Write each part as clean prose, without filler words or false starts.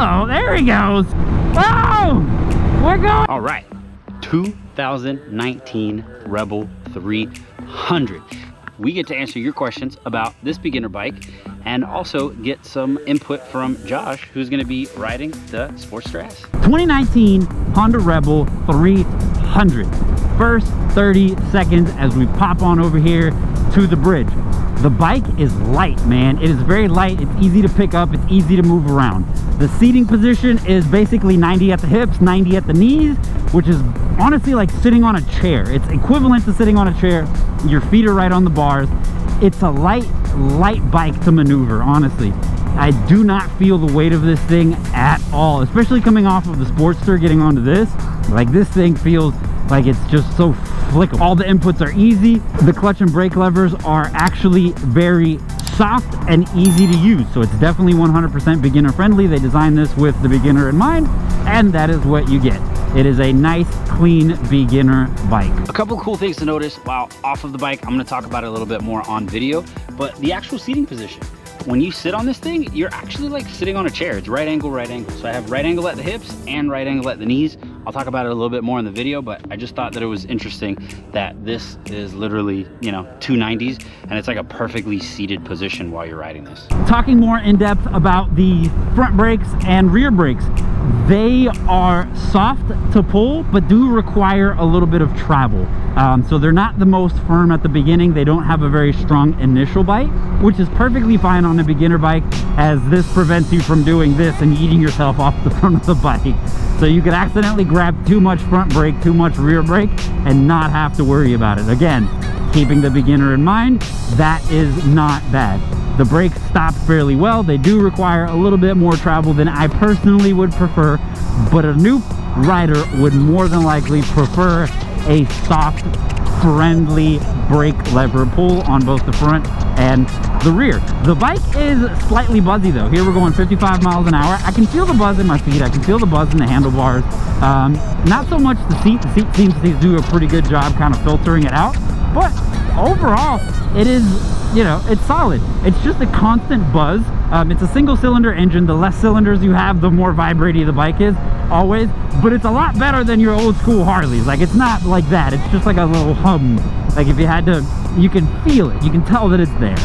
Hello, there he goes. Oh, we're going. All right, 2019 Rebel 300. We get to answer your questions about this beginner bike and also get some input from Josh, who's going to be riding the Sportster S. 2019 Honda Rebel 300. First 30 seconds as we pop on over here to the bridge. The bike is light, man. It is very light. It's easy to pick up. It's easy to move around. The seating position is basically 90 at the hips, 90 at the knees, which is honestly like sitting on a chair. It's equivalent to sitting on a chair. Your feet are right on the bars. It's a light bike to maneuver, honestly. I do not feel the weight of this thing at all, especially coming off of the Sportster, getting onto this. Like, this thing feels like it's just so flickable. All the inputs are easy. The clutch and brake levers are actually very soft and easy to use. So it's definitely 100% beginner friendly. They designed this with the beginner in mind, and that is what you get. It is a nice, clean beginner bike. A couple of cool things to notice while off of the bike. I'm going to talk about it a little bit more on video, but the actual seating position. When you sit on this thing, you're actually like sitting on a chair. It's right angle, right angle. So I have right angle at the hips and right angle at the knees. I'll talk about it a little bit more in the video, but I just thought that it was interesting that this is literally, you know, 290s, and it's like a perfectly seated position while you're riding this. Talking more in depth about the front brakes and rear brakes, they are soft to pull, but do require a little bit of travel. So they're not the most firm at the beginning. They don't have a very strong initial bite, which is perfectly fine on a beginner bike, as this prevents you from doing this and yeeting yourself off the front of the bike. So you could accidentally grab too much front brake, too much rear brake, and not have to worry about it. Again, keeping the beginner in mind, that is not bad. The brakes stop fairly well. They do require a little bit more travel than I personally would prefer, but a new rider would more than likely prefer a soft, friendly brake lever pull on both the front and the rear. The bike is slightly buzzy though. Here we're going 55 miles an hour. I can feel the buzz in my feet. I can feel the buzz in the handlebars. Not so much the seat. The seat seems to do a pretty good job kind of filtering it out. But overall, it is, you know, it's solid. It's just a constant buzz. It's a single cylinder engine. The less cylinders you have, the more vibraty the bike is, always. But it's a lot better than your old school Harleys. Like, it's not like that. It's just like a little hum. Like, if you had to, you can feel it. You can tell that it's there.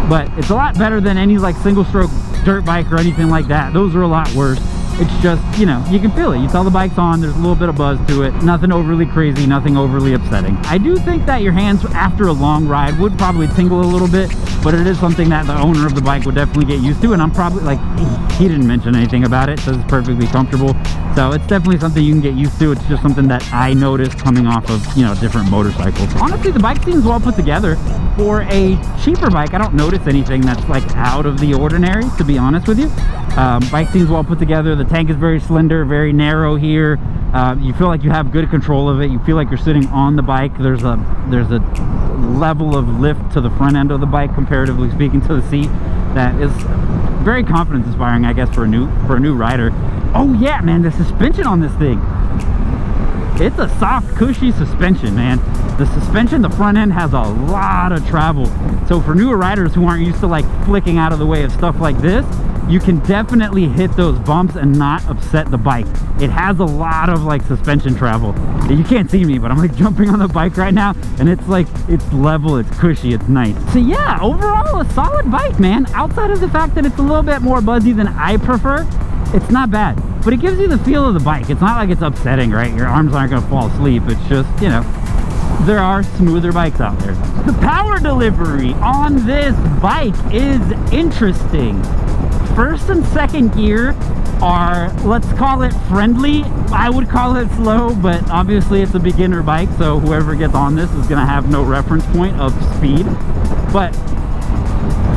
But it's a lot better than any like single stroke dirt bike or anything like that. Those are a lot worse. It's just, you know, you can feel it. You tell the bike's on, there's a little bit of buzz to it. Nothing overly crazy, nothing overly upsetting. I do think that your hands after a long ride would probably tingle a little bit, but it is something that the owner of the bike would definitely get used to, and I'm probably, like, he didn't mention anything about it, says it's perfectly comfortable. So it's definitely something you can get used to. It's just something that I noticed coming off of, you know, different motorcycles. Honestly, the bike seems well put together. For a cheaper bike, I don't notice anything that's like out of the ordinary, to be honest with you. Bike seems well put together. The tank is very slender, very narrow here. You feel like you have good control of it. You feel like you're sitting on the bike. There's a level of lift to the front end of the bike, comparatively speaking, to the seat, that is very confidence inspiring, I guess, for a new rider. Oh yeah, man, the suspension on this thing, it's a soft, cushy suspension, man. The suspension, the front end has a lot of travel. So for newer riders who aren't used to like flicking out of the way of stuff like this, you can definitely hit those bumps and not upset the bike. It has a lot of like suspension travel. You can't see me, but I'm like jumping on the bike right now, and it's like, it's level, it's cushy, it's nice. So yeah, overall a solid bike, man. Outside of the fact that it's a little bit more buzzy than I prefer, it's not bad. But it gives you the feel of the bike. It's not like it's upsetting, right? Your arms aren't gonna fall asleep. It's just, you know, there are smoother bikes out there. The power delivery on this bike is interesting. First and second gear are, let's call it friendly. I would call it slow, but obviously it's a beginner bike, so whoever gets on this is gonna have no reference point of speed. But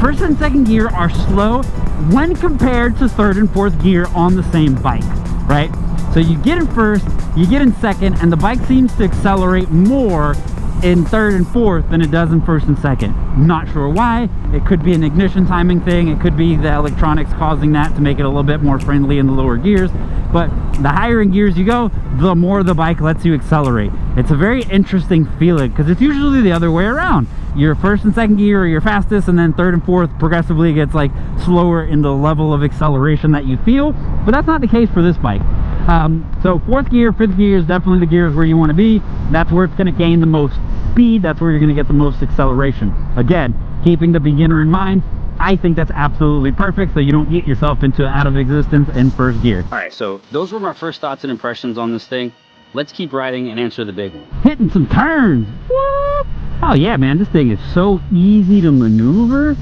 first and second gear are slow when compared to third and fourth gear on the same bike, right? So you get in first, you get in second, and the bike seems to accelerate more in third and fourth than it does in first and second. Not sure why. It could be an ignition timing thing. It could be the electronics causing that to make it a little bit more friendly in the lower gears. But the higher in gears you go, the more the bike lets you accelerate. It's a very interesting feeling because it's usually the other way around. Your first and second gear are your fastest, and then third and fourth progressively gets like slower in the level of acceleration that you feel. But that's not the case for this bike. So fourth gear, fifth gear is definitely the gears where you want to be. That's where it's going to gain the most speed. That's where you're going to get the most acceleration. Again, keeping the beginner in mind, I think that's absolutely perfect so you don't get yourself into out of existence in first gear. All right, so those were my first thoughts and impressions on this thing. Let's keep riding and answer the big one. Hitting some turns. What? Oh yeah, man, this thing is so easy to maneuver.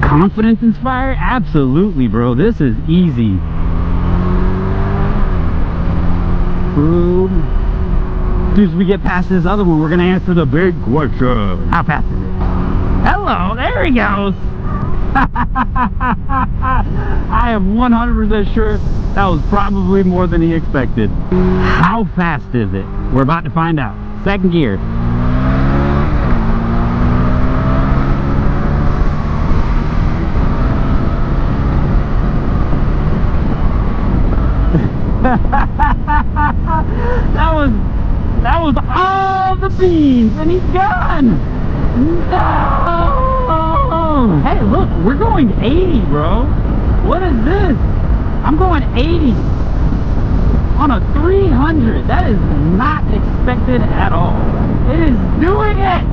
Confidence inspired. Absolutely, bro. This is easy. Boom. As soon as we get past this other one, we're gonna answer the big question. How fast is it? Hello, there he goes. I am 100% sure that was probably more than he expected. How fast is it? We're about to find out. Second gear. that was all the beans, and he's gone. No. Hey, look, we're going 80, bro. What is this? I'm going 80 on a 300. That is not expected at all. It is doing it.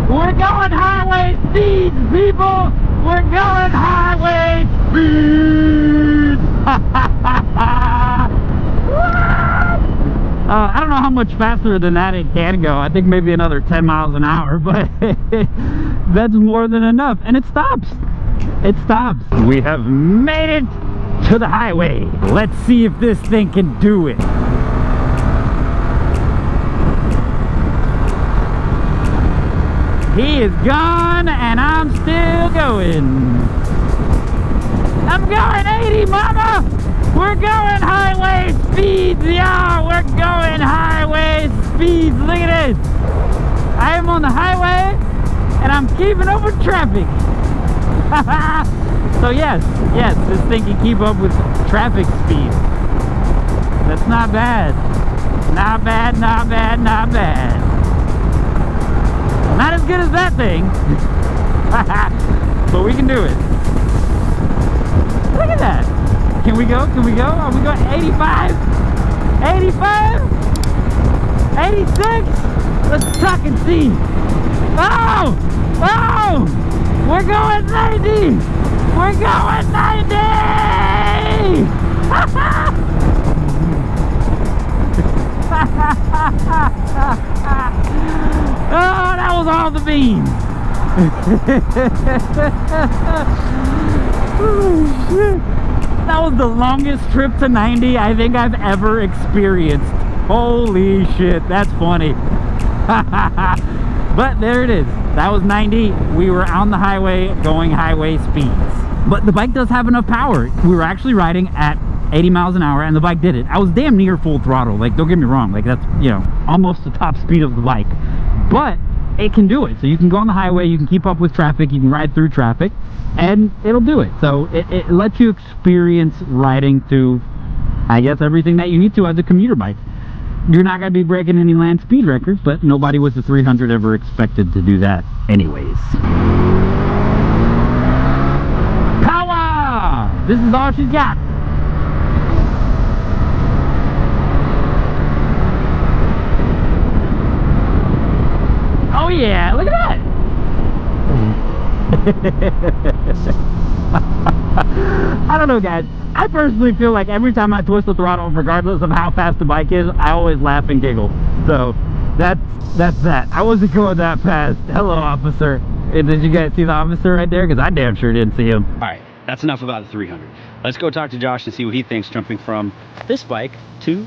We're going highway speeds, people. We're going highway speeds. I don't know how much faster than that it can go. I think maybe another 10 miles an hour, but that's more than enough. And it stops. It stops. We have made it to the highway. Let's see if this thing can do it. He is gone and I'm still going. I'm going 80, mama! We're going highway speeds, y'all! We're going highway speeds. Look at this. I am on the highway and I'm keeping up with traffic. So yes, this thing can keep up with traffic speed. That's not bad. Not bad, not bad, not bad. Not as good as that thing. But we can do it. Look at that. Can we go? Can we go? Are we going 85? 85? 86? Let's talk and see. Oh! Oh! We're going 90! We're going 90! Oh, that was all the beans. Oh, shit. That was the longest trip to 90 I think I've ever experienced. Holy shit, that's funny. But there it is. That was 90. We were on the highway going highway speeds. But the bike does have enough power. We were actually riding at 80 miles an hour and the bike did it. I was damn near full throttle. Like, don't get me wrong. Like, that's, you know, almost the top speed of the bike. But it can do it. So you can go on the highway, you can keep up with traffic, you can ride through traffic, and it'll do it. So it lets you experience riding through, I guess, everything that you need to as a commuter bike. You're not going to be breaking any land speed records, but nobody with the 300 ever expected to do that anyways. Power! This is all she's got. Oh yeah, look at that! I don't know, guys. I personally feel like every time I twist the throttle, regardless of how fast the bike is, I always laugh and giggle. So that's that. I wasn't going that fast. Hello, officer. Did you guys see the officer right there? Because I damn sure didn't see him. All right, that's enough about the 300. Let's go talk to Josh and see what he thinks jumping from this bike to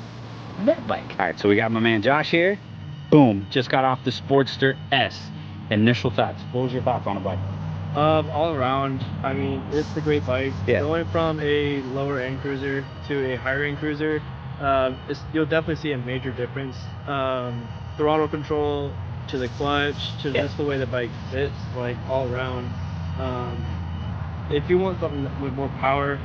that bike. All right, so we got my man Josh here. Boom, just got off the Sportster S. Initial thoughts. What was your thoughts on the bike? All around, I mean, it's a great bike. Yeah. Going from a lower end cruiser to a higher end cruiser, you'll definitely see a major difference. Throttle control, to the clutch, to just the way the bike fits, like all around. If you want something with more power,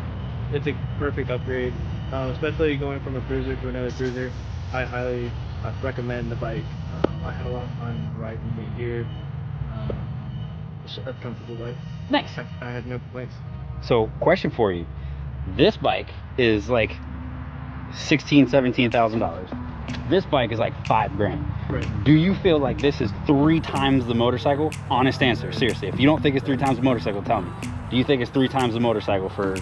it's a perfect upgrade. Especially going from a cruiser to another cruiser, I highly recommend the bike. I had a lot of fun riding it here. It's a comfortable bike. Nice. I had no complaints. So, question for you. This bike is like $17,000. This bike is like $5,000. Right. Do you feel like this is 3 times the motorcycle? Honest answer, seriously. If you don't think it's 3 times the motorcycle, tell me. Do you think it's 3 times the motorcycle for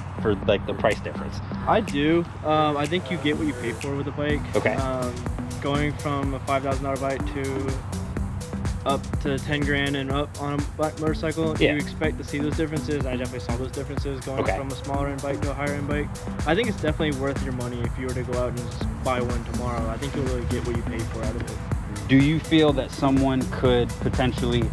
like the price difference? I do. I think you get what you pay for with the bike. Okay. Going from a $5,000 bike to up to 10 grand and up on a motorcycle, Yeah. you expect to see those differences. I definitely saw those differences going Okay. from a smaller end bike to a higher end bike. I think it's definitely worth your money if you were to go out and just buy one tomorrow. I think you'll really get what you pay for out of it. Do you feel that someone could potentially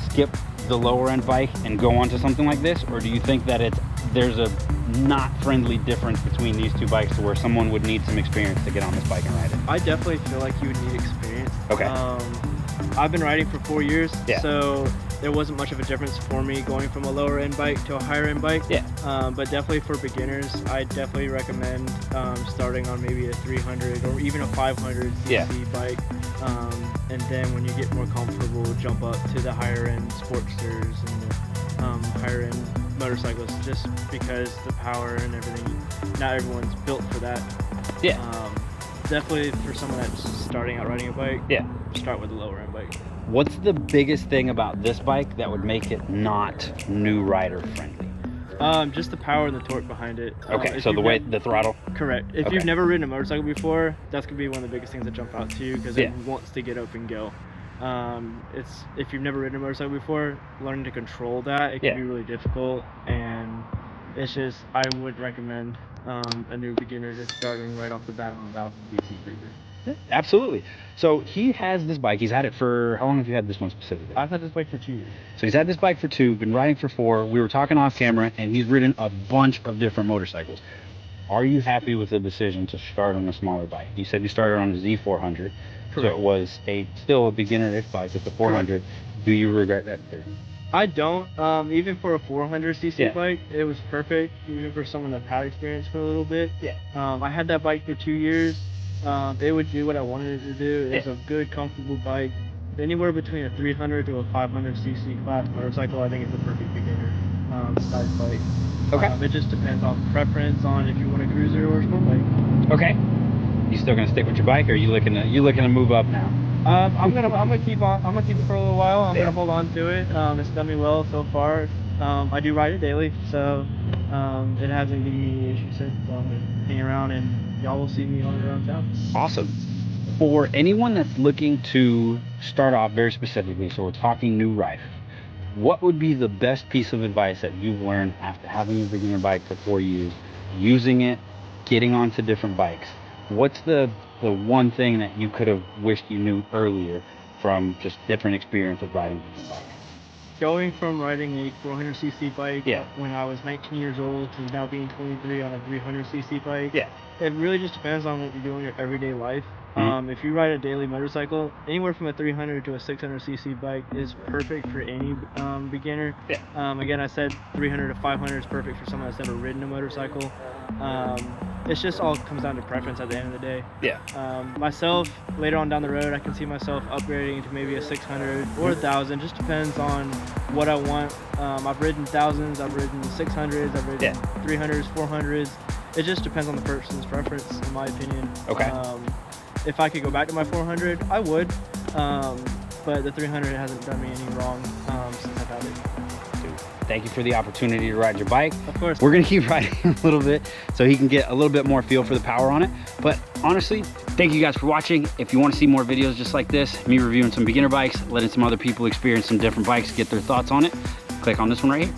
skip the lower end bike and go onto something like this, or do you think that there's a not friendly difference between these 2 bikes to where someone would need some experience to get on this bike and ride it? I definitely feel like you would need experience. Okay. I've been riding for 4 years, Yeah. so there wasn't much of a difference for me going from a lower end bike to a higher end bike. Yeah. But definitely for beginners, I definitely recommend starting on maybe a 300 or even a 500 cc Yeah. bike. And then when you get more comfortable, jump up to the higher end Sportsters and the higher end motorcycles, just because the power and everything, not everyone's built for that. Yeah. Definitely for someone that's starting out riding a bike, Yeah. start with a lower end bike. What's the biggest thing about this bike that would make it not new rider friendly? Just the power and the torque behind it. Okay, If so the you've way ne- the throttle. Correct. If Okay. you've never ridden a motorcycle before, that's gonna be one of the biggest things that jump out to you because Yeah. it wants to get up and go. If you've never ridden a motorcycle before, learning to control that, it can Yeah. be really difficult, and it's just, I would recommend a new beginner just starting right off the bat on a 1000 cc cruiser. Absolutely. So he has this bike. He's had it for, how long have you had this one specifically? I've had this bike for 2 years. So he's had this bike for 2, been riding for 4. We were talking off camera, and he's ridden a bunch of different motorcycles. Are you happy with the decision to start on a smaller bike? You said you started on a Z400, so Correct. it was still a beginner-ish bike with the 400. Do you regret that decision? I don't. Even for a 400 cc Yeah. bike, it was perfect. Even for someone that had experience for a little bit. Yeah. I had that bike for 2 years. It would do what I wanted it to do. It's Yeah. a good, comfortable bike. Anywhere between a 300 to a 500 cc class motorcycle, I think it's a perfect beginner size bike. Okay. It just depends on preference on if you want a cruiser or a sport bike. Okay. You still gonna stick with your bike, or are you looking to move up now? I'm gonna keep it for a little while. I'm Yeah. gonna hold on to it. It's done me well so far. I do ride it daily, so it hasn't given me any issues since. So I'm gonna hang around, and y'all will see me on around town. Awesome. For anyone that's looking to start off very specifically, so we're talking new rider, what would be the best piece of advice that you've learned after having a beginner bike for 4 years, using it, getting onto different bikes? What's the one thing that you could have wished you knew earlier from just different experience of riding different bikes? Going from riding a 400 cc bike Yeah. when I was 19 years old to now being 23 on a 300 cc bike, Yeah. it really just depends on what you do in your everyday life. Mhm. If you ride a daily motorcycle, anywhere from a 300 to a 600 cc bike is perfect for any beginner. Yeah. Again, I said 300 to 500 is perfect for someone that's never ridden a motorcycle. It's just all comes down to preference at the end of the day. Yeah. Myself, later on down the road, I can see myself upgrading to maybe a 600 or a 1000. Just depends on what I want. I've ridden 1000s, I've ridden 600s, I've ridden 300s, 400s. It just depends on the person's preference, in my opinion. Okay. If I could go back to my 400, I would. But the 300 hasn't done me any wrong since I've had it. Thank you for the opportunity to ride your bike. Of course. We're gonna keep riding a little bit so he can get a little bit more feel for the power on it. But honestly, thank you guys for watching. If you want to see more videos just like this, me reviewing some beginner bikes, letting some other people experience some different bikes, get their thoughts on it, click on this one right here.